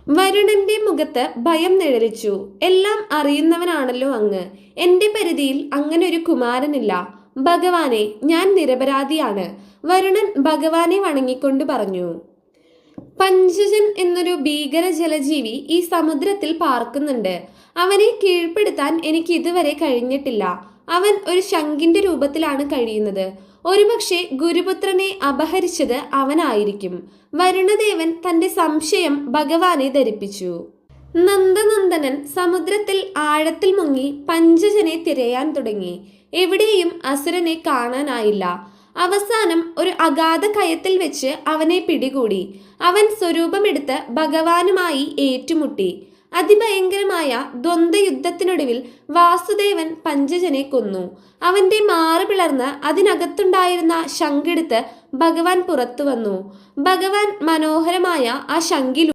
വരുണന്റെ മുഖത്ത് ഭയം നിഴലിച്ചു. എല്ലാം അറിയുന്നവനാണല്ലോ അങ്ങ്. എന്റെ പരിധിയിൽ അങ്ങനെ ഒരു കുമാരനില്ല. ഭഗവാനെ, ഞാൻ നിരപരാധിയാണ്. വരുണൻ ഭഗവാനെ വണങ്ങിക്കൊണ്ട് പറഞ്ഞു. പഞ്ചജൻ എന്നൊരു ഭീകര ജലജീവി ഈ സമുദ്രത്തിൽ പാർക്കുന്നുണ്ട്. അവനെ കീഴ്പ്പെടുത്താൻ എനിക്ക് ഇതുവരെ കഴിഞ്ഞിട്ടില്ല. അവൻ ഒരു ശംഖിന്റെ രൂപത്തിലാണ് കഴിയുന്നത്. ഒരുപക്ഷെ ഗുരുപുത്രനെ അപഹരിച്ചത് അവനായിരിക്കും. വരുണദേവൻ തന്റെ സംശയം ഭഗവാനെ ധരിപ്പിച്ചു. നന്ദനന്ദനൻ സമുദ്രത്തിൽ ആഴത്തിൽ മുങ്ങി പഞ്ചജനെ തിരയാൻ തുടങ്ങി. എവിടെയും അസുരനെ കാണാനായില്ല. അവസാനം ഒരു അഗാധ കയത്തിൽ വെച്ച് അവനെ പിടികൂടി. അവൻ സ്വരൂപമെടുത്ത് ഭഗവാനുമായി ഏറ്റുമുട്ടി. അതിഭയങ്കരമായ ദ്വന്ദ്വയുദ്ധത്തിനൊടുവിൽ വാസുദേവൻ പഞ്ചജനെ കൊന്നു. അവന്റെ മാറ് പിളർന്ന് അതിനകത്തുണ്ടായിരുന്ന ശംഖെടുത്ത് ഭഗവാൻ പുറത്തു വന്നു. ഭഗവാൻ മനോഹരമായ ആ ശംഖിൽ